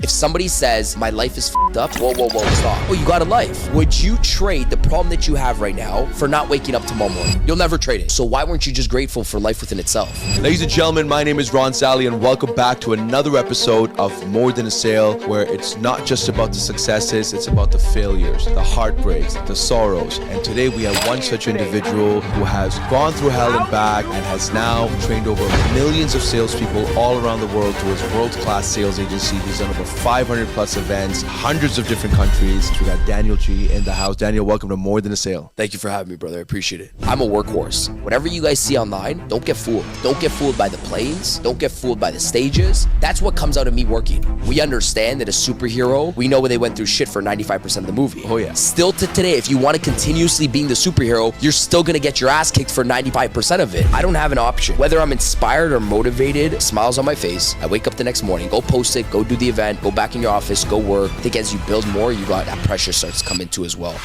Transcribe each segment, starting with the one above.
If somebody says, my life is f***ed up, whoa, stop. Oh, you got a life. Would you trade the problem that you have right now for not waking up tomorrow morning? You'll never trade it. So why weren't you just grateful for life within itself? Ladies and gentlemen, my name is Ron Sally, and welcome back to another episode of More Than a Sale, where it's not just about the successes, it's about the failures, the heartbreaks, the sorrows. And today we have one such individual who has gone through hell and back and has now trained over millions of salespeople all around the world to his world-class sales agency. He's done over 500 plus events, hundreds of different countries. We got Daniel G in the house. Daniel, welcome to More Than a Sale. Thank you for having me, brother. I appreciate it. I'm a workhorse. Whatever you guys see online, don't get fooled. Don't get fooled by the planes. Don't get fooled by the stages. That's what comes out of me working. We understand that a superhero, we know they went through shit for 95% of the movie. Oh yeah. Still to today, if you want to continuously being the superhero, you're still going to get your ass kicked for 95% of it. I don't have an option. Whether I'm inspired or motivated, smiles on my face. I wake up the next morning, go post it, go do the event, go back in your office, go work. I think as you build more, you got that pressure starts coming too as well.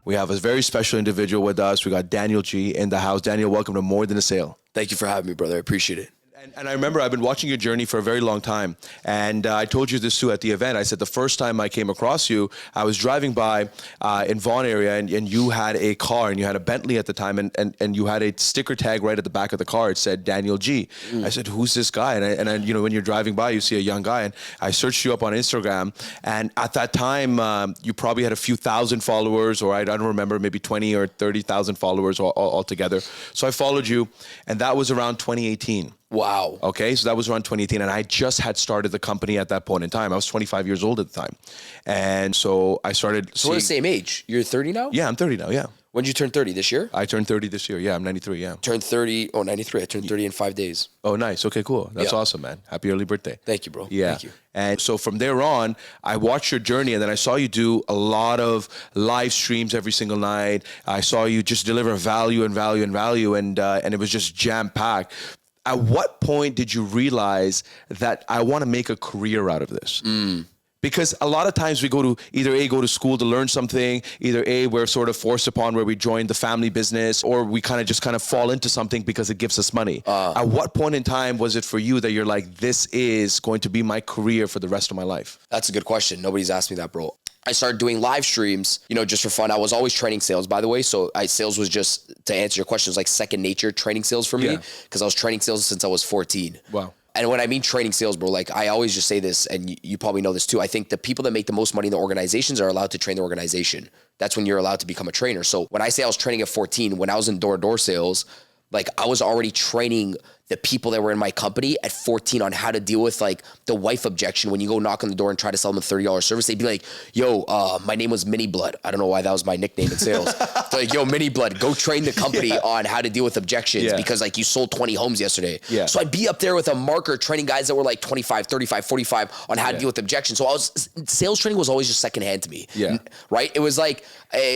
We have a very special individual with us. We got Daniel G in the house. Daniel, welcome to More Than a Sale. Thank you for having me, brother. I appreciate it. And I remember I've been watching your journey for a very long time. And I told you this too at the event. I said the first time I came across you, I was driving by in Vaughan area and you had a car and you had a Bentley at the time and you had a sticker tag right at the back of the car. It said Daniel G. I said, who's this guy? And I, you know, when you're driving by, you see a young guy and I searched you up on Instagram. And at that time, you probably had a few thousand followers or I don't remember, maybe 20 or 30,000 followers altogether. So I followed you and that was around 2018. Wow. Okay, so that was around 2018, and I just had started the company at that point in time. I was 25 years old at the time. And so I started So we're the same age. You're 30 now? Yeah, I'm 30 now, yeah. When did you turn 30? This year? I turned 30 this year, yeah, I'm 93, yeah. Turned 30, 93. I turned 30 in 5 days. Oh, nice, okay, cool. That's Yeah. awesome, man. Happy early birthday. Thank you, bro. Yeah. Thank you. And so from there on, I watched your journey and then I saw you do a lot of live streams every single night. I saw you just deliver value and value and value and it was just jam-packed. At what point did you realize that I want to make a career out of this? Because a lot of times we go to either go to school to learn something, either we're sort of forced upon where we join the family business or we kind of fall into something because it gives us money. At what point in time was it for you that you're like, this is going to be my career for the rest of my life? That's a good question. Nobody's asked me that, bro. I started doing live streams, you know, just for fun. I was always training sales, by the way. So sales was just, to answer your question, it was like second nature training sales for me because I was training sales since I was 14. Wow. And when I mean training sales, bro, like I always just say this, and you probably know this too. I think the people that make the most money in the organizations are allowed to train the organization. That's when you're allowed to become a trainer. So when I say I was training at 14, when I was in door-to-door sales, like I was already training the people that were in my company at 14 on how to deal with like the wife objection. When you go knock on the door and try to sell them a $30 service, they'd be like, yo, my name was Mini Blood. I don't know why that was my nickname in sales. They're like, yo, Mini Blood, go train the company on how to deal with objections because like you sold 20 homes yesterday. Yeah. So I'd be up there with a marker training guys that were like 25, 35, 45 on how to deal with objections. So sales training was always just secondhand to me. Yeah. Right? It was like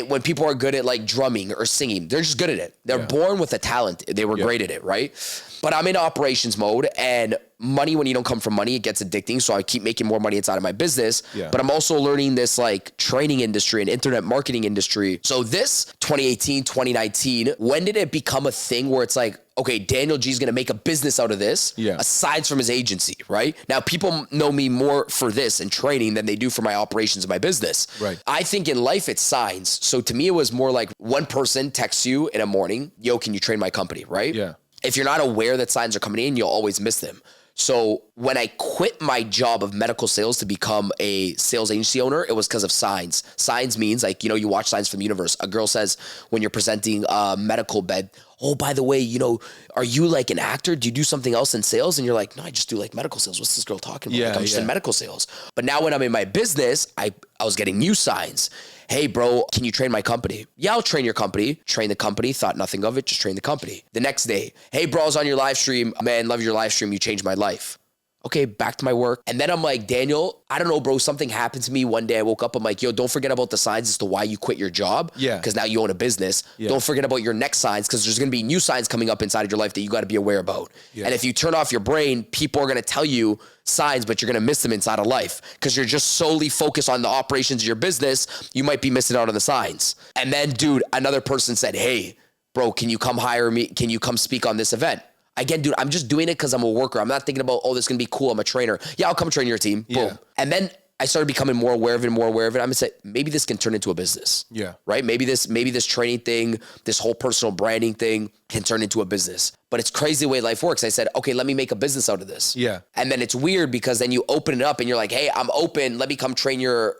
when people are good at like drumming or singing, they're just good at it. They're born with a talent. They were great at it, right? But I'm in operations mode and money, when you don't come from money, it gets addicting. So I keep making more money inside of my business. Yeah. But I'm also learning this like training industry and internet marketing industry. So this 2018, 2019, when did it become a thing where it's like, okay, Daniel G is going to make a business out of this aside from his agency, right? Now, people know me more for this and training than they do for my operations and my business. Right. I think in life, it's signs. So to me, it was more like one person texts you in a morning, yo, can you train my company, right? Yeah. If you're not aware that signs are coming in, you'll always miss them. So when I quit my job of medical sales to become a sales agency owner, it was because of signs. Signs means like, you know, you watch Signs from the Universe. A girl says when you're presenting a medical bed, oh, by the way, you know, are you like an actor? Do you do something else in sales? And you're like, no, I just do like medical sales. What's this girl talking about? Like, I'm just in medical sales. But now when I'm in my business, I was getting new signs. Hey, bro, can you train my company? Yeah, I'll train your company. Train the company, thought nothing of it, just train the company. The next day, hey, bro, I was on your live stream. Man, love your live stream. You changed my life. Okay, back to my work. And then I'm like, Daniel, I don't know, bro, something happened to me one day. I woke up, I'm like, yo, don't forget about the signs as to why you quit your job. Yeah. Because now you own a business. Yeah. Don't forget about your next signs because there's going to be new signs coming up inside of your life that you got to be aware about. Yeah. And if you turn off your brain, people are going to tell you signs, but you're going to miss them inside of life because you're just solely focused on the operations of your business. You might be missing out on the signs. And then, dude, another person said, hey, bro, can you come hire me? Can you come speak on this event? Again, dude, I'm just doing it because I'm a worker. I'm not thinking about, oh, this is going to be cool. I'm a trainer. Yeah, I'll come train your team. Boom. Yeah. And then I started becoming more aware of it and more aware of it. I'm going to say, maybe this can turn into a business. Yeah. Right? Maybe this training thing, this whole personal branding thing can turn into a business. But it's crazy the way life works. I said, okay, let me make a business out of this. Yeah. And then it's weird because then you open it up and you're like, hey, I'm open. Let me come train your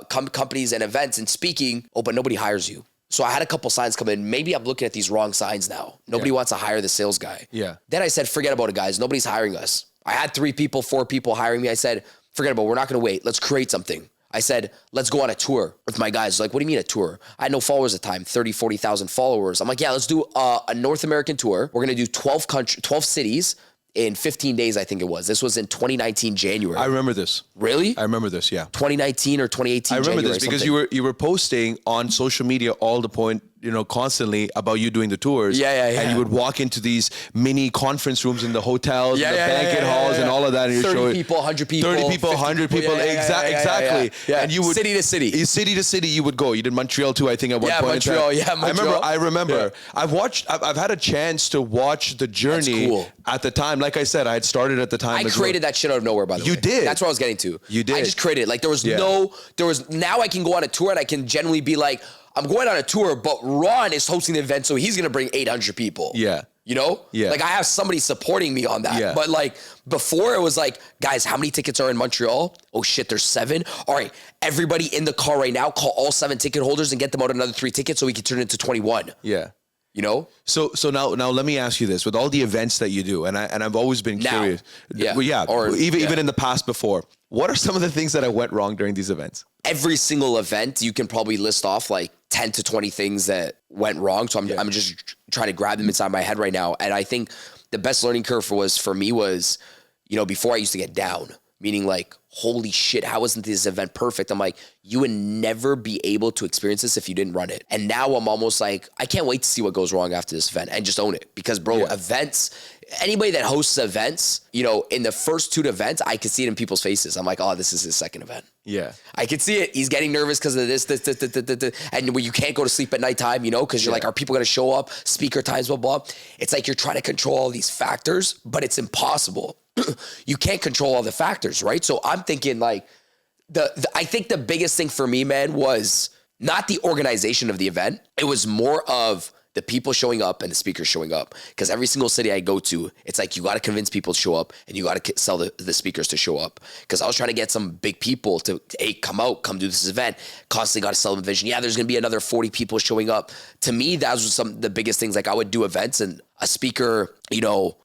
companies and events and speaking. Oh, but nobody hires you. So I had a couple signs come in. Maybe I'm looking at these wrong signs now. Nobody wants to hire the sales guy. Yeah. Then I said, forget about it, guys. Nobody's hiring us. I had 3 people, 4 people hiring me. I said, forget about it. We're not going to wait. Let's create something. I said, let's go on a tour with my guys. Like, what do you mean a tour? I had no followers at the time, 30, 40,000 followers. I'm like, yeah, let's do a North American tour. We're going to do 12 cities in 15 days, I think it was. This was in 2019, January. I remember this. Really? I remember this, yeah. 2019 or 2018, I remember January, this because something. you were posting on social media all the point, constantly about you doing the tours. Yeah. And you would walk into these mini conference rooms in the hotels, and the banquet halls, and all of that. And 30 people, 100 people. 30 people, 100 people. Exactly. Yeah. And you would city to city. City to city, you would go. You did Montreal too, I think, at one point. Montreal. I remember. Yeah. I've had a chance to watch the journey at the time. Like I said, I had started at the time. I created that shit out of nowhere, by the way. You did. That's what I was getting to. You did. I just created it. Like now I can go on a tour and I can generally be like, I'm going on a tour, but Ron is hosting the event, so he's going to bring 800 people. Yeah. You know? Yeah. Like I have somebody supporting me on that. Yeah. But like before it was like, guys, how many tickets are in Montreal? Oh shit, there's 7. All right, everybody in the car right now, call all 7 ticket holders and get them out another 3 tickets so we can turn it into 21. Yeah. You know? So now let me ask you this: with all the events that you do, and I've always been curious. Yeah. Well, yeah. Or even in the past before, what are some of the things that went wrong during these events? Every single event, you can probably list off like 10 to 20 things that went wrong. So I'm just trying to grab them inside my head right now. And I think the best learning curve for me was, before I used to get down, meaning like, holy shit, how isn't this event perfect? I'm like, you would never be able to experience this if you didn't run it. And now I'm almost like, I can't wait to see what goes wrong after this event and just own it. Because bro, events, anybody that hosts events, in the first 2 events, I could see it in people's faces. I'm like, oh, this is his second event. Yeah. I could see it. He's getting nervous because of this. And when you can't go to sleep at nighttime, because you're like, are people going to show up? Speaker times, blah, blah. It's like you're trying to control all these factors, but it's impossible. You can't control all the factors, right? So I'm thinking like, I think the biggest thing for me, man, was not the organization of the event. It was more of the people showing up and the speakers showing up. Because every single city I go to, it's like you got to convince people to show up and you got to sell the speakers to show up. Because I was trying to get some big people to, hey, come do this event. Constantly got to sell them vision. Yeah, there's going to be another 40 people showing up. To me, that was some of the biggest things. Like I would do events and a speaker,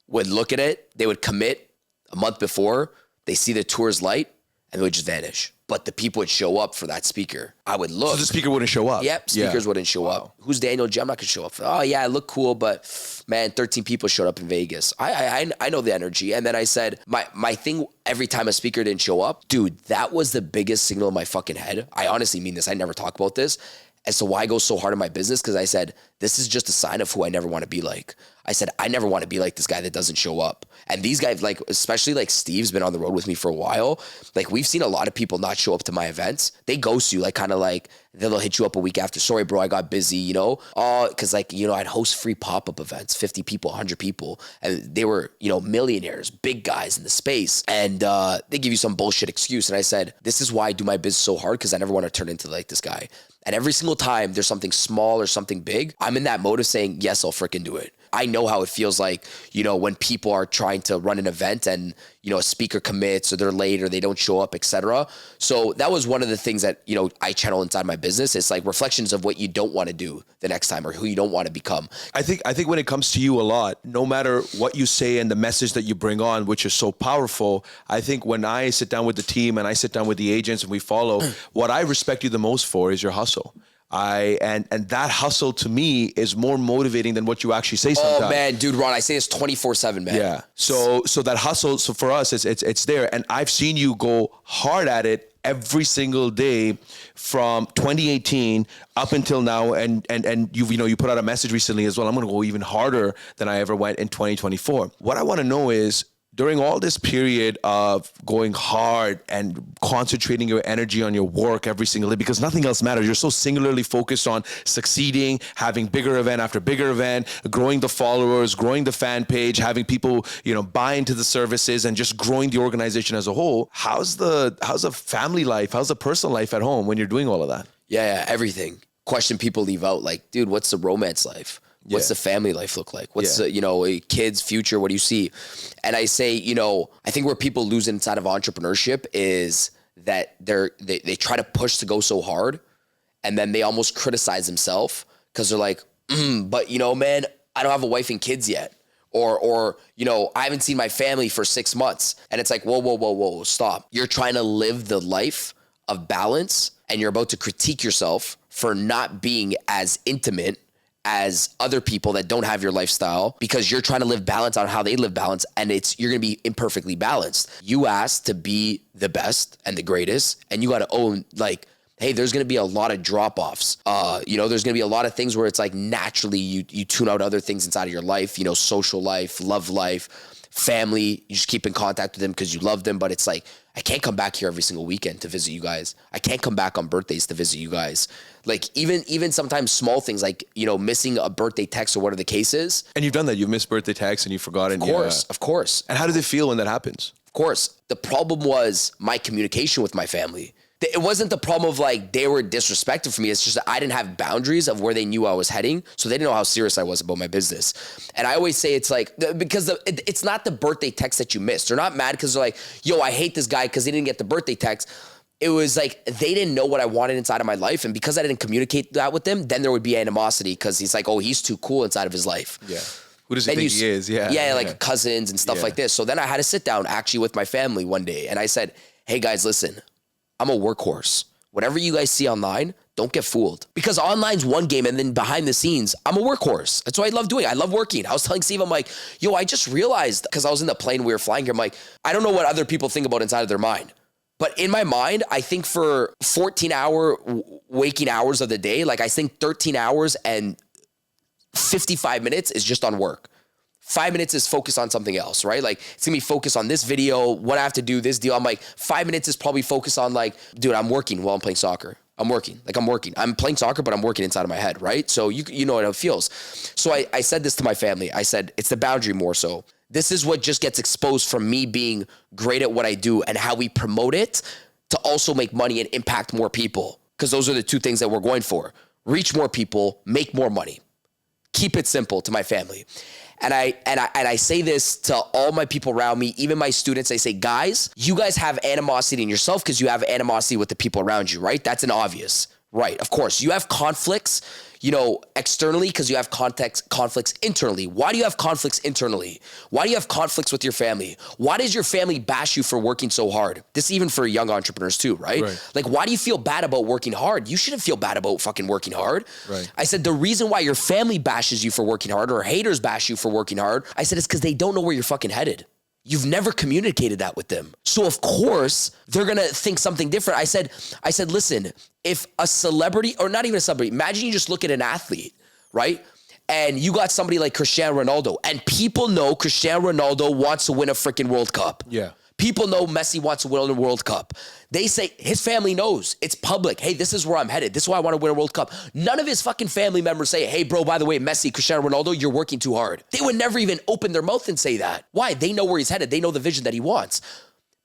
would look at it. They would commit a month before. They see the tour's light and they would just vanish. But the people would show up for that speaker. I would look. So the speaker wouldn't show up? Yep, speakers wouldn't show up. Who's Daniel G? I'm not going to show up. Oh, yeah, I look cool, but man, 13 people showed up in Vegas. I know the energy. And then I said, my thing, every time a speaker didn't show up, dude, that was the biggest signal in my fucking head. I honestly mean this. I never talk about this. As to why I go so hard in my business, because I said, this is just a sign of who I never want to be like. I said, I never want to be like this guy that doesn't show up. And these guys, like, especially like Steve's been on the road with me for a while. Like we've seen a lot of people not show up to my events. They ghost you, like kind of like, they'll hit you up a week after. Sorry, bro, I got busy, because like, I'd host free pop-up events, 50 people, 100 people. And they were, millionaires, big guys in the space. And they give you some bullshit excuse. And I said, this is why I do my business so hard, because I never want to turn into like this guy. And every single time there's something small or something big, I'm in that mode of saying, yes, I'll freaking do it. I know how it feels like, when people are trying to run an event and, a speaker commits or they're late or they don't show up, etc. So that was one of the things that, I channel inside my business. It's like reflections of what you don't want to do the next time or who you don't want to become. I think when it comes to you a lot, no matter what you say and the message that you bring on, which is so powerful, I think when I sit down with the team and I sit down with the agents and we follow, what I respect you the most for is your hustle. And that hustle to me is more motivating than what you actually say sometimes. Oh man, dude, Ron, I say this 24/7, man. Yeah. So that hustle, so for us, it's there. And I've seen you go hard at it every single day from 2018 up until now. And you put out a message recently as well. I'm going to go even harder than I ever went in 2024. What I want to know is, during all this period of going hard and concentrating your energy on your work every single day, because nothing else matters. You're so singularly focused on succeeding, having bigger event after bigger event, growing the followers, growing the fan page, having people, buy into the services, and just growing the organization as a whole. How's the family life? How's the personal life at home when you're doing all of that? Yeah, everything. Question people leave out, like, dude, what's the romance life? What's the family life look like? What's the, kids, future? What do you see? And I say, I think where people lose inside of entrepreneurship is that they try to push to go so hard, and then they almost criticize themselves because they're like, but man, I don't have a wife and kids yet. Or I haven't seen my family for 6 months. And it's like, whoa, stop. You're trying to live the life of balance, and you're about to critique yourself for not being as intimate as other people that don't have your lifestyle, because you're trying to live balance on how they live balance, and you're going to be imperfectly balanced. You asked to be the best and the greatest, and you got to own, like, hey, there's going to be a lot of drop-offs. There's going to be a lot of things where it's like naturally you tune out other things inside of your life, social life, love life, family. You just keep in contact with them because you love them. But it's like, I can't come back here every single weekend to visit you guys. I can't come back on birthdays to visit you guys. Like even sometimes small things like, missing a birthday text or whatever the case is. And you've done that. You've missed birthday texts and you've forgotten. Of course. And how does it feel when that happens? Of course. The problem was my communication with my family. It wasn't the problem of like they were disrespectful for me. It's just that I didn't have boundaries of where they knew I was heading. So they didn't know how serious I was about my business. And I always say it's like, because it's not the birthday text that you missed. They're not mad because they're like, yo, I hate this guy because he didn't get the birthday text. It was like they didn't know what I wanted inside of my life. And because I didn't communicate that with them, then there would be animosity because he's like, oh, he's too cool inside of his life. Yeah. Who does he think he is? Yeah, like cousins and stuff like this. So then I had to sit down actually with my family one day. And I said, hey guys, listen, I'm a workhorse. Whatever you guys see online, don't get fooled. Because online's one game, and then behind the scenes, I'm a workhorse. That's what I love doing. I love working. I was telling Steve, I'm like, yo, I just realized, because I was in the plane, we were flying here, I'm like, I don't know what other people think about inside of their mind. But in my mind, I think for 14-hour waking hours of the day, like I think 13 hours and 55 minutes is just on work. 5 minutes is focused on something else, right? Like it's gonna be focused on this video, what I have to do, this deal. I'm like, 5 minutes is probably focused on like, dude, I'm working while I'm playing soccer. I'm working. I'm playing soccer, but I'm working inside of my head, right? So you know what it feels. So I said this to my family. I said, it's the boundary more so. This is what just gets exposed from me being great at what I do and how we promote it to also make money and impact more people. Because those are the two things that we're going for. Reach more people, make more money. Keep it simple to my family. And I say this to all my people around me, even my students. I say, guys, you guys have animosity in yourself because you have animosity with the people around you, right? That's an obvious, right? Of course, you have conflicts, externally because you have conflicts internally. Why do you have conflicts internally? Why do you have conflicts with your family? Why does your family bash you for working so hard? This is even for young entrepreneurs too, right? Like, why do you feel bad about working hard? You shouldn't feel bad about fucking working hard. Right. I said, the reason why your family bashes you for working hard or haters bash you for working hard, I said, it's because they don't know where you're fucking headed. You've never communicated that with them. So of course, they're going to think something different. I said, listen, if a celebrity, or not even a celebrity, imagine you just look at an athlete, right? And you got somebody like Cristiano Ronaldo, and people know Cristiano Ronaldo wants to win a freaking World Cup. Yeah. People know Messi wants to win a World Cup. They say, his family knows. It's public. Hey, this is where I'm headed. This is why I want to win a World Cup. None of his fucking family members say, hey, bro, by the way, Messi, Cristiano Ronaldo, you're working too hard. They would never even open their mouth and say that. Why? They know where he's headed. They know the vision that he wants.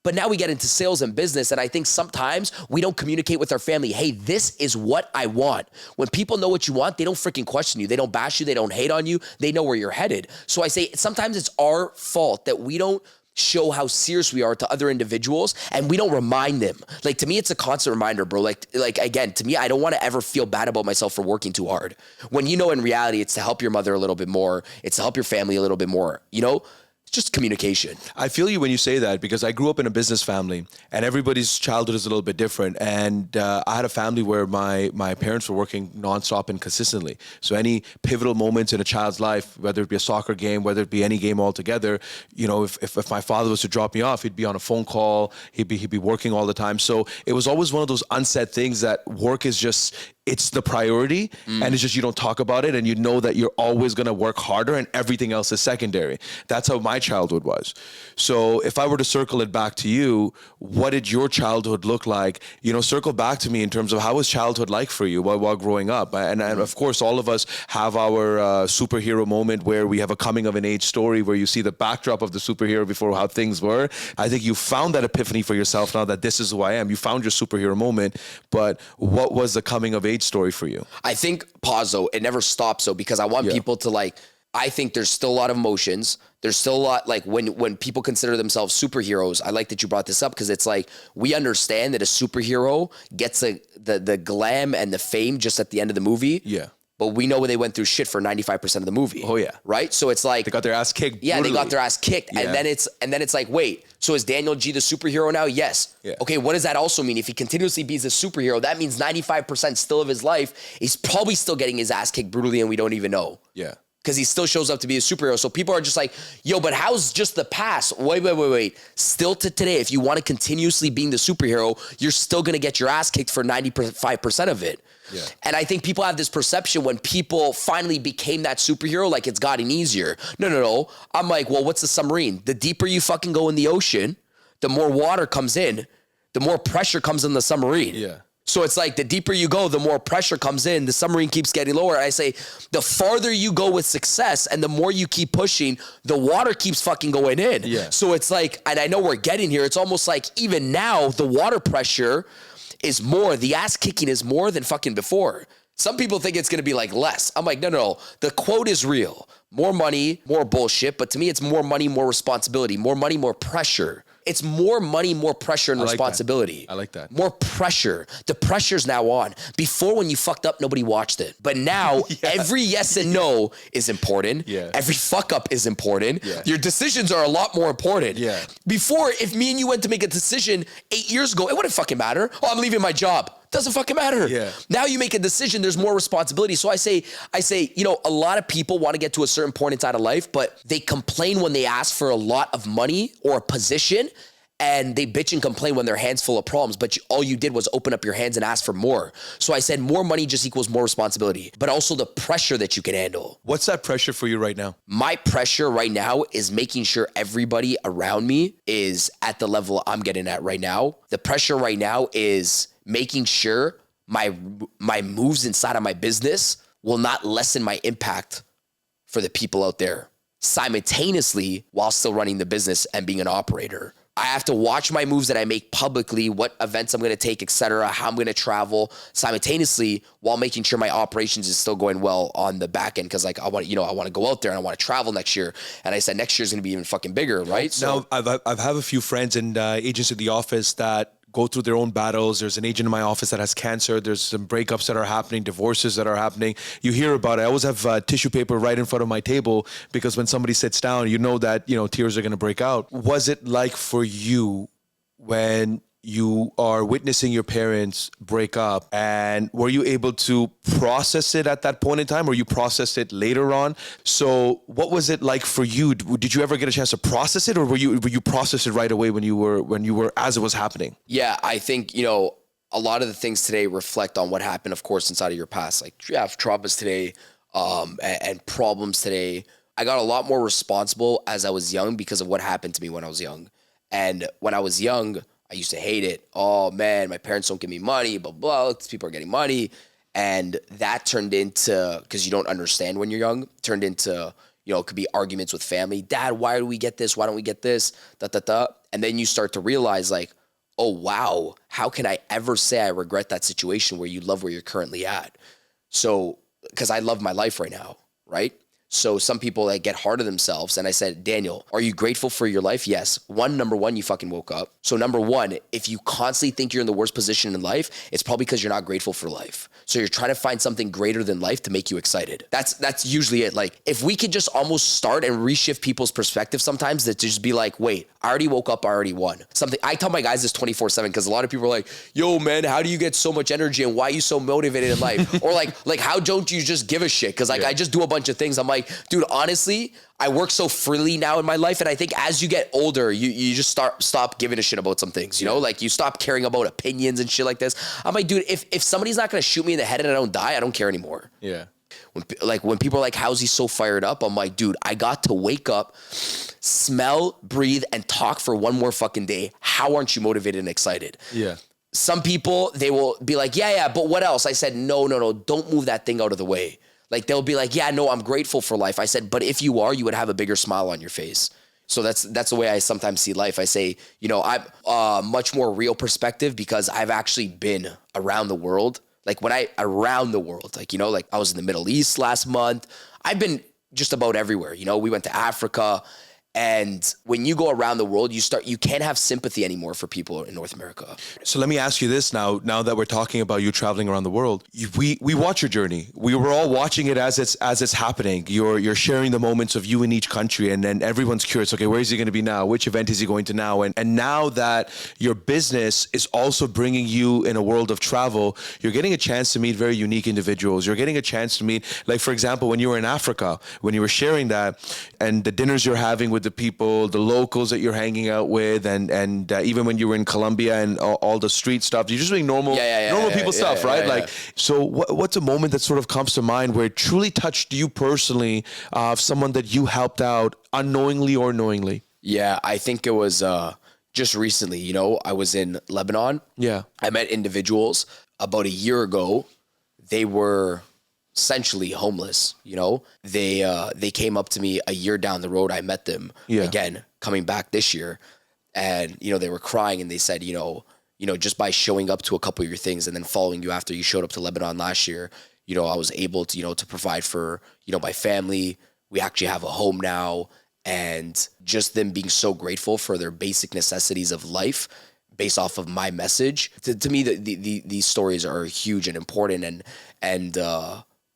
But now we get into sales and business, and I think sometimes we don't communicate with our family, hey, this is what I want. When people know what you want, they don't freaking question you. They don't bash you. They don't hate on you. They know where you're headed. So I say sometimes it's our fault that we don't show how serious we are to other individuals, and we don't remind them. Like, to me, it's a constant reminder, bro. Like again, to me, I don't want to ever feel bad about myself for working too hard. When in reality, it's to help your mother a little bit more. It's to help your family a little bit more, It's just communication. I feel you when you say that, because I grew up in a business family, and everybody's childhood is a little bit different. And I had a family where my parents were working nonstop and consistently. So any pivotal moments in a child's life, whether it be a soccer game, whether it be any game altogether, if my father was to drop me off, he'd be on a phone call, he'd be working all the time. So it was always one of those unsaid things that work is just it's the priority and it's just you don't talk about it, and you know that you're always going to work harder and everything else is secondary. That's how my childhood was. So if I were to circle it back to you, what did your childhood look like? Circle back to me in terms of how was childhood like for you while growing up? And of course, all of us have our superhero moment where we have a coming of an age story where you see the backdrop of the superhero before how things were. I think you found that epiphany for yourself now that this is who I am. You found your superhero moment, but what was the coming of age story for you? I think, pause though, it never stops though, because I want people to I think there's still a lot of emotions. There's still a lot, when people consider themselves superheroes, I like that you brought this up, because it's we understand that a superhero gets the glam and the fame just at the end of the movie. Yeah. But we know they went through shit for 95% of the movie. Oh yeah. Right? So it's they got their ass kicked. Yeah, brutally. they got their ass kicked. Yeah. And then it's wait, so is Daniel G the superhero now? Yes. Yeah. Okay, what does that also mean? If he continuously be the superhero, that means 95% still of his life, he's probably still getting his ass kicked brutally and we don't even know. Yeah. Because he still shows up to be a superhero. So people are just yo, but how's just the past? Wait. Still to today, if you want to continuously being the superhero, you're still going to get your ass kicked for 95% of it. Yeah. And I think people have this perception when people finally became that superhero, it's gotten easier. No. I'm well, what's the submarine? The deeper you fucking go in the ocean, the more water comes in, the more pressure comes in the submarine. Yeah. So it's the deeper you go, the more pressure comes in, the submarine keeps getting lower. I say, the farther you go with success and the more you keep pushing, the water keeps fucking going in. Yeah. So it's and I know we're getting here, it's almost even now, the water pressure is more, the ass kicking is more than fucking before. Some people think it's going to be less. I'm no. The quote is real. More money, more bullshit. But to me, it's more money, more responsibility. More money, more pressure. It's more money, more pressure and responsibility. I like that. More pressure. The pressure's now on. Before, when you fucked up, nobody watched it. But now, every yes and no is important. Yeah. Every fuck up is important. Yeah. Your decisions are a lot more important. Yeah. Before, if me and you went to make a decision 8 years ago, it wouldn't fucking matter. Oh, I'm leaving my job. Doesn't fucking matter. Yeah. Now you make a decision, there's more responsibility. So I say, a lot of people want to get to a certain point inside of life, but they complain when they ask for a lot of money or a position, and they bitch and complain when their hands full of problems, but all you did was open up your hands and ask for more. So I said more money just equals more responsibility, but also the pressure that you can handle. What's that pressure for you right now? My pressure right now is making sure everybody around me is at the level I'm getting at right now. The pressure right now is making sure my moves inside of my business will not lessen my impact for the people out there simultaneously while still running the business and being an operator. I have to watch my moves that I make publicly, what events I'm going to take, etc., how I'm going to travel simultaneously while making sure my operations is still going well on the back end. Cause I want to go out there and I want to travel next year. And I said, next year's going to be even fucking bigger. Right. So now I've have a few friends and agents in the office that go through their own battles. There's an agent in my office that has cancer. There's some breakups that are happening, divorces that are happening. You hear about it. I always have tissue paper right in front of my table because when somebody sits down, you know that, tears are going to break out. Was it like for you when you are witnessing your parents break up, and were you able to process it at that point in time, or you processed it later on? So what was it like for you? Did you ever get a chance to process it, or were you process it right away when you were as it was happening? Yeah, I think, a lot of the things today reflect on what happened, of course, inside of your past. You have traumas today, and problems today. I got a lot more responsible as I was young because of what happened to me when I was young. And when I was young, I used to hate it. Oh man, my parents don't give me money, blah, blah, these people are getting money. And that turned into, because you don't understand when you're young, turned into, it could be arguments with family. Dad, why do we get this? Why don't we get this? And then you start to realize oh wow, how can I ever say I regret that situation where you love where you're currently at? So, because I love my life right now, right? So some people get hard on themselves. And I said, Daniel, are you grateful for your life? Yes. Number one, you fucking woke up. So number one, if you constantly think you're in the worst position in life, it's probably because you're not grateful for life. So you're trying to find something greater than life to make you excited. That's usually it. If we could just almost start and reshift people's perspective sometimes, that to just be wait, I already woke up, I already won. Something I tell my guys this 24/7, because a lot of people are like, yo man, how do you get so much energy and why are you so motivated in life? Or how don't you just give a shit? Because I just do a bunch of things. I'm like, dude, honestly, I work so freely now in my life. And I think as you get older, you just stop giving a shit about some things, you know, like you stop caring about opinions and shit like this. I'm like, dude, if somebody's not going to shoot me in the head and I don't die, I don't care anymore. Yeah. When people are like, how's he so fired up? I'm like, dude, I got to wake up, smell, breathe, and talk for one more fucking day. How aren't you motivated and excited? Yeah. Some people, they will be like, yeah, but what else? I said, no, don't move that thing out of the way. Like, they'll be like, yeah, no, I'm grateful for life. I said, but if you are, you would have a bigger smile on your face. So that's the way I sometimes see life. I say, you know, I'm much more real perspective because I've actually been around the world. Like around the world, like, you know, like I was in the Middle East last month. I've been just about everywhere. You know, we went to Africa. And when you go around the world, you can't have sympathy anymore for people in North America. So let me ask you this now that we're talking about you traveling around the world, we watch your journey. We were all watching it as it's happening. You're sharing the moments of you in each country, and then everyone's curious, okay, where is he going to be now? Which event is he going to now? And now that your business is also bringing you in a world of travel, you're getting a chance to meet very unique individuals. You're getting a chance to meet, like, for example, when you were in Africa, when you were sharing that, and the dinners you're having with the people, the locals that you're hanging out with, and even when you were in Colombia and all the street stuff, you're just doing normal people stuff, right? Like, so what's a moment that sort of comes to mind where it truly touched you personally, of someone that you helped out unknowingly or knowingly? Yeah, I think it was just recently. You know, I was in Lebanon. Yeah, I met individuals about a year ago. They were essentially homeless, you know. They came up to me a year down the road. I met them again coming back this year, and you know, they were crying and they said, you know, just by showing up to a couple of your things and then following you after you showed up to Lebanon last year, you know, I was able to, you know, to provide for, you know, my family. We actually have a home now, and just them being so grateful for their basic necessities of life based off of my message. To me, these stories are huge and important, and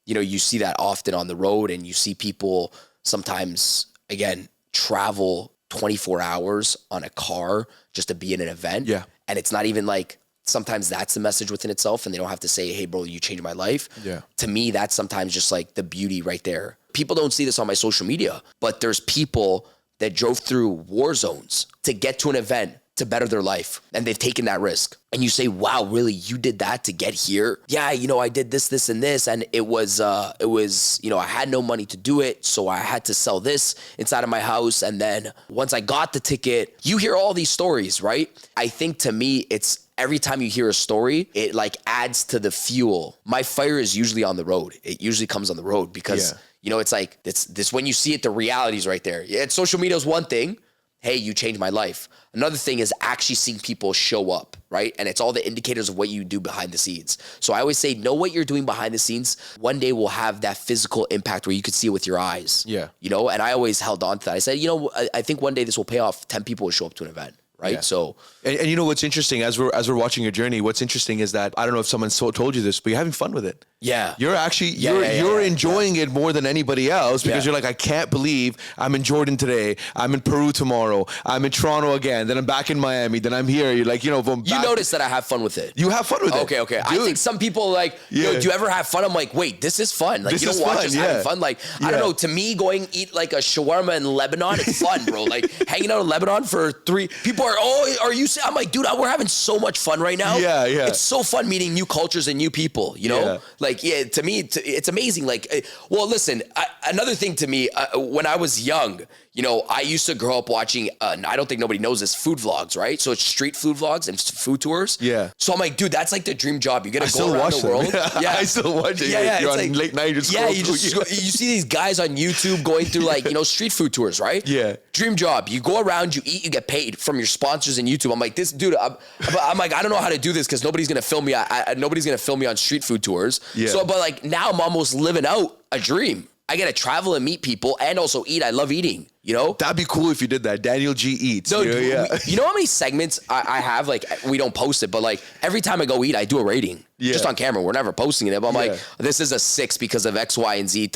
you know, you see that often on the road, and you see people sometimes, again, travel 24 hours on a car just to be in an event. Yeah. And it's not even like, sometimes that's the message within itself, and they don't have to say, hey, bro, you changed my life. Yeah. To me, that's sometimes just like the beauty right there. People don't see this on my social media, but there's people that drove through war zones to get to an event to better their life, and they've taken that risk. And you say, wow, really, you did that to get here? Yeah, you know, I did this and this, and it was you know, I had no money to do it, so I had to sell this inside of my house. And then once I got the ticket, you hear all these stories, right? I think to me, it's every time you hear a story, it like adds to the fuel. My fire is usually on the road. It usually comes on the road because you know, it's like this when you see it, the reality is right there. Yeah, social media is one thing. Hey, you changed my life. Another thing is actually seeing people show up, right? And it's all the indicators of what you do behind the scenes. So I always say, know what you're doing behind the scenes. One day will have that physical impact where you could see it with your eyes. Yeah. You know, and I always held on to that. I said, you know, I think one day this will pay off. 10 people will show up to an event. Right. Yeah. So, and you know what's interesting as we're watching your journey, what's interesting is that, I don't know if someone told you this, but you're having fun with it. Yeah. You're actually, you're enjoying it more than anybody else, because you're like, I can't believe I'm in Jordan today. I'm in Peru tomorrow. I'm in Toronto again. Then I'm back in Miami. Then I'm here. You're like, you know, you notice that I have fun with it. You have fun with it. Okay. Dude. I think some people like, yo, do you ever have fun? I'm like, wait, this is fun. Like, this you don't watch us having fun. Like, I don't know. To me, going eat like a shawarma in Lebanon, it's fun, bro. Like hanging out in Lebanon for 3 people are you? I'm like, dude, we're having so much fun right now. Yeah. It's so fun meeting new cultures and new people, you know? Yeah. Like, to me, it's amazing. Like, well, listen, another thing to me, when I was young, you know, I used to grow up watching, I don't think nobody knows this, food vlogs, right? So it's street food vlogs and food tours. Yeah. So I'm like, dude, that's like the dream job. You get to go around the world. Yeah. I still watch it. Yeah. You're on like, late night. You see these guys on YouTube going through like, you know, street food tours, right? Yeah. Dream job. You go around, you eat, you get paid from your sponsors in YouTube. I'm like, this dude, I'm like, I don't know how to do this because nobody's going to film me. Nobody's going to film me on street food tours. Yeah. So, but like now I'm almost living out a dream. I get to travel and meet people and also eat. I love eating, you know? That'd be cool if you did that. Daniel G. Eats. No, you know how many segments I have? Like, we don't post it, but like every time I go eat, I do a rating. just on camera. We're never posting it. But I'm like, this is a 6 because of X, Y, and Z.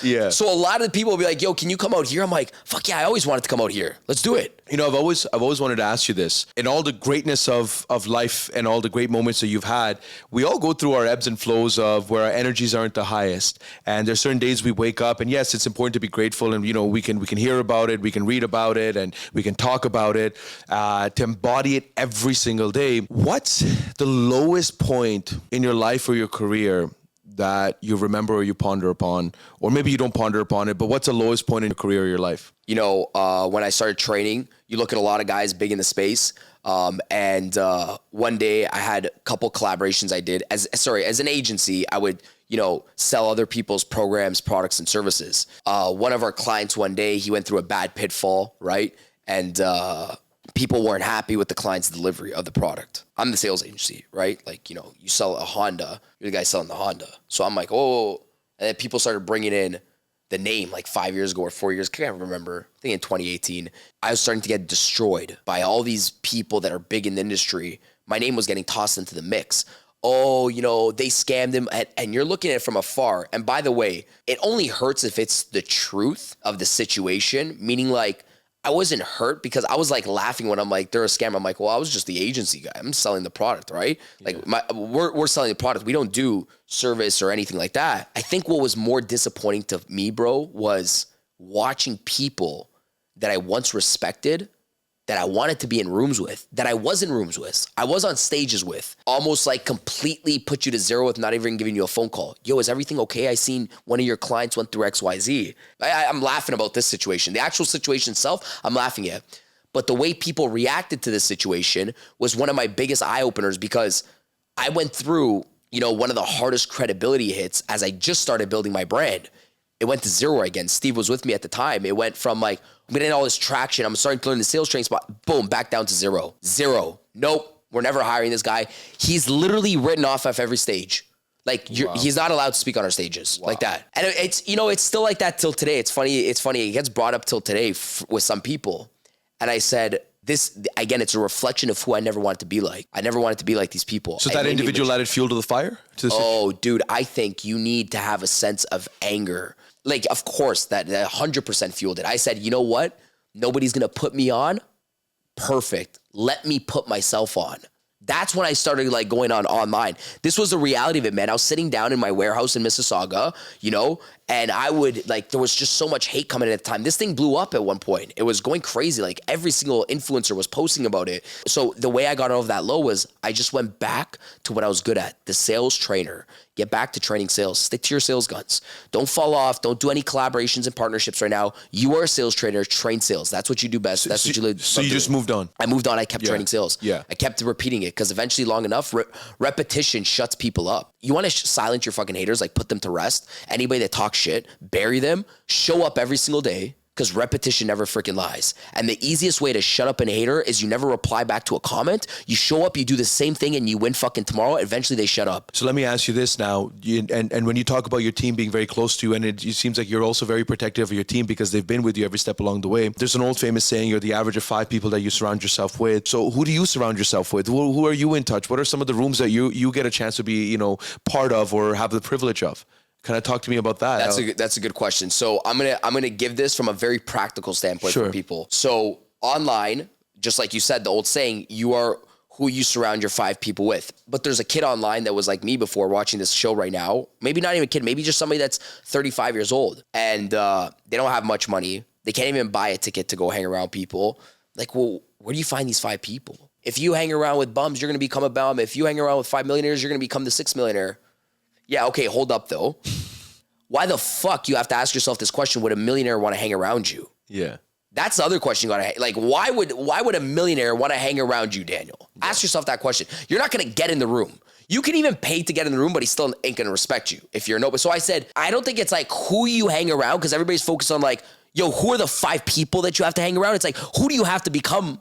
Yeah. So a lot of the people will be like, yo, can you come out here? I'm like, fuck yeah, I always wanted to come out here. Let's do it. You know, I've always wanted to ask you this. In all the greatness of life and all the great moments that you've had, we all go through our ebbs and flows of where our energies aren't the highest. And there's certain days we wake up, and yes, it's important to be grateful, and you know, we can hear about it, we can read about it, and we can talk about it, to embody it every single day. What's the lowest point in your life or your career that you remember or you ponder upon? Or maybe you don't ponder upon it, but what's the lowest point in your career or your life? You know, when I started training, you look at a lot of guys big in the space. And one day I had a couple collaborations I did as an agency. I would, you know, sell other people's programs, products, and services. One of our clients one day, he went through a bad pitfall, right? And people weren't happy with the client's delivery of the product. I'm the sales agency, right? Like, you know, you sell a Honda, you're the guy selling the Honda. So I'm like, oh, and then people started bringing in the name like 5 years ago or 4 years, I can't remember, I think in 2018, I was starting to get destroyed by all these people that are big in the industry. My name was getting tossed into the mix. Oh, you know, they scammed him, and you're looking at it from afar. And by the way, it only hurts if it's the truth of the situation, meaning like, I wasn't hurt because I was like laughing when I'm like, they're a scam. I'm like, well, I was just the agency guy. I'm selling the product, right? Like we're selling the product. We don't do service or anything like that. I think what was more disappointing to me, bro, was watching people that I once respected, that I wanted to be in rooms with, that I was in rooms with, I was on stages with, almost like completely put you to zero with not even giving you a phone call. Yo, is everything okay? I seen one of your clients went through XYZ. I'm laughing about this situation. The actual situation itself, I'm laughing at. But the way people reacted to this situation was one of my biggest eye-openers, because I went through, you know, one of the hardest credibility hits as I just started building my brand. It went to zero again. Steve was with me at the time. It went from like, I'm getting all this traction, I'm starting to learn the sales training spot, boom, back down to zero. Zero. Nope, we're never hiring this guy. He's literally written off every stage. Like he's not allowed to speak on our stages like that. And it's, you know, it's still like that till today. It's funny. It gets brought up till today with some people. And I said, this, again, it's a reflection of who I never wanted to be like. I never wanted to be like these people. So that individual added fuel to the fire? Dude, I think you need to have a sense of anger. Like, of course, that 100% fueled it. I said, you know what? Nobody's going to put me on. Perfect. Let me put myself on. That's when I started like going on online. This was the reality of it, man. I was sitting down in my warehouse in Mississauga, you know, and I would like, there was just so much hate coming in at the time. This thing blew up at one point. It was going crazy. Like every single influencer was posting about it. So the way I got over that low was I just went back to what I was good at, the sales trainer. Get back to training sales. Stick to your sales guns. Don't fall off. Don't do any collaborations and partnerships right now. You are a sales trainer. Train sales. That's what you do best. That's what you live. So you just moved on. I moved on. I kept training sales. Yeah. I kept repeating it because eventually, long enough, repetition shuts people up. You want to silence your fucking haters, like put them to rest. Anybody that talks shit, bury them. Show up every single day, because repetition never freaking lies. And the easiest way to shut up a hater is you never reply back to a comment. You show up, you do the same thing, and you win fucking tomorrow. Eventually, they shut up. So let me ask you this now. And when you talk about your team being very close to you, and it seems like you're also very protective of your team because they've been with you every step along the way. There's an old famous saying, you're the average of 5 people that you surround yourself with. So who do you surround yourself with? Who are you in touch? What are some of the rooms that you get a chance to be, you know, part of or have the privilege of? Kind of talk to me about that. That's a good question. So I'm gonna give this from a very practical standpoint for people. So online, just like you said, the old saying, you are who you surround your 5 people with. But there's a kid online that was like me before watching this show right now. Maybe not even a kid, maybe just somebody that's 35 years old. And they don't have much money. They can't even buy a ticket to go hang around people. Like, well, where do you find these 5 people? If you hang around with bums, you're gonna become a bum. If you hang around with 5 millionaires, you're gonna become the 6th millionaire. Yeah, okay, hold up though. Why the fuck, you have to ask yourself this question, would a millionaire want to hang around you? Yeah. That's the other question you gotta, like, why would a millionaire want to hang around you, Daniel? Yeah. Ask yourself that question. You're not gonna get in the room. You can even pay to get in the room, but he still ain't gonna respect you if you're no. So I said, I don't think it's like who you hang around, because everybody's focused on like, yo, who are the 5 people that you have to hang around? It's like, who do you have to become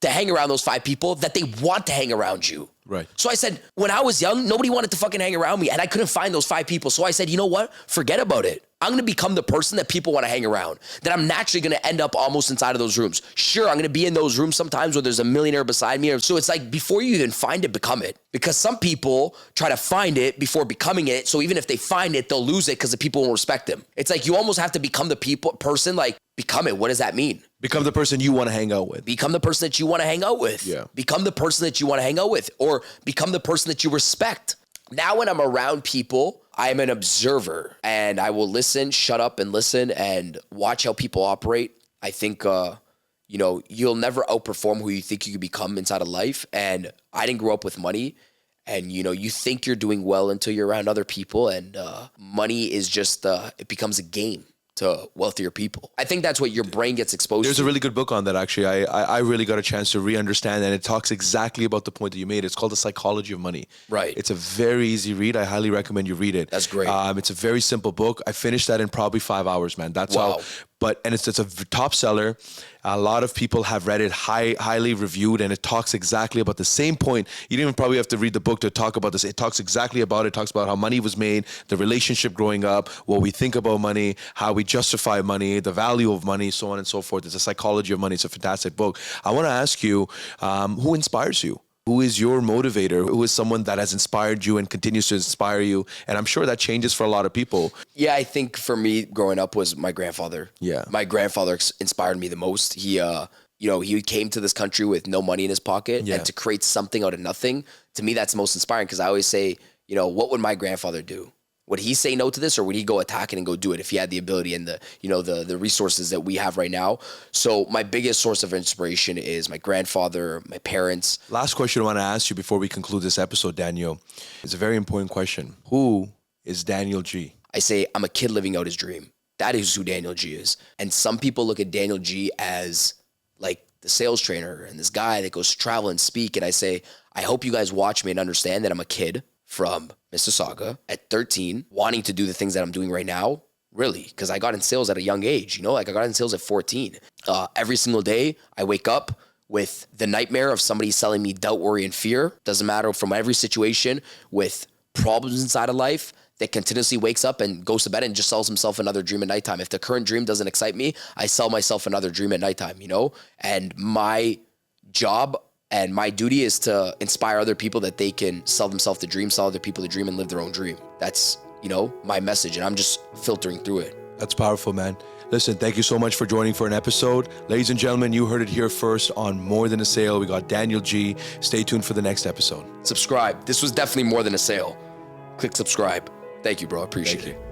to hang around those 5 people that they want to hang around you? Right. So I said, when I was young, nobody wanted to fucking hang around me, and I couldn't find those 5 people. So I said, you know what? Forget about it. I'm going to become the person that people want to hang around, that I'm naturally going to end up almost inside of those rooms. Sure, I'm going to be in those rooms sometimes where there's a millionaire beside me. So it's like, before you even find it, become it. Because some people try to find it before becoming it. So even if they find it, they'll lose it because the people won't respect them. It's like, you almost have to become the person, like, become it. What does that mean? Become the person you want to hang out with. Become the person that you want to hang out with. Yeah. Become the person that you want to hang out with, or become the person that you respect. Now, when I'm around people, I'm an observer, and I will listen, shut up and listen and watch how people operate. I think, you'll never outperform who you think you could become inside of life. And I didn't grow up with money. And, you think you're doing well until you're around other people. And money is just, it becomes a game to wealthier people. I think that's what your brain gets exposed to. There's a really good book on that, actually. I really got a chance to re-understand, and it talks exactly about the point that you made. It's called The Psychology of Money. Right. It's a very easy read. I highly recommend you read it. That's great. It's a very simple book. I finished that in probably 5 hours, man. That's wow. It's a top seller. A lot of people have read it, highly reviewed, and it talks exactly about the same point. You don't even probably have to read the book to talk about this. It talks exactly about it. It talks about how money was made, the relationship growing up, what we think about money, how we justify money, the value of money, so on and so forth. It's a psychology of money. It's a fantastic book. I want to ask you, who inspires you? Who is your motivator? Who is someone that has inspired you and continues to inspire you? And I'm sure that changes for a lot of people. Yeah, I think for me, growing up was my grandfather. Yeah. My grandfather inspired me the most. He came to this country with no money in his pocket, and to create something out of nothing, to me, that's the most inspiring, because I always say, what would my grandfather do? Would he say no to this, or would he go attack it and go do it if he had the ability and the resources that we have right now? So my biggest source of inspiration is my grandfather, my parents. Last question I want to ask you before we conclude this episode, Daniel. It's a very important question. Who is Daniel G? I say, I'm a kid living out his dream. That is who Daniel G is. And some people look at Daniel G as like the sales trainer and this guy that goes to travel and speak. And I say, I hope you guys watch me and understand that I'm a kid from Mississauga at 13, wanting to do the things that I'm doing right now, really, because I got in sales at a young age, I got in sales at 14. Every single day, I wake up with the nightmare of somebody selling me doubt, worry, and fear. Doesn't matter, from every situation with problems inside of life, that continuously wakes up and goes to bed and just sells himself another dream at nighttime. If the current dream doesn't excite me, I sell myself another dream at nighttime, And my job and my duty is to inspire other people that they can sell themselves the dream, sell other people the dream, and live their own dream. That's, my message, and I'm just filtering through it. That's powerful, man. Listen, thank you so much for joining for an episode. Ladies and gentlemen, you heard it here first on More Than a Sale. We got Daniel G. Stay tuned for the next episode. Subscribe. This was definitely more than a sale. Click subscribe. Thank you, bro. I appreciate it.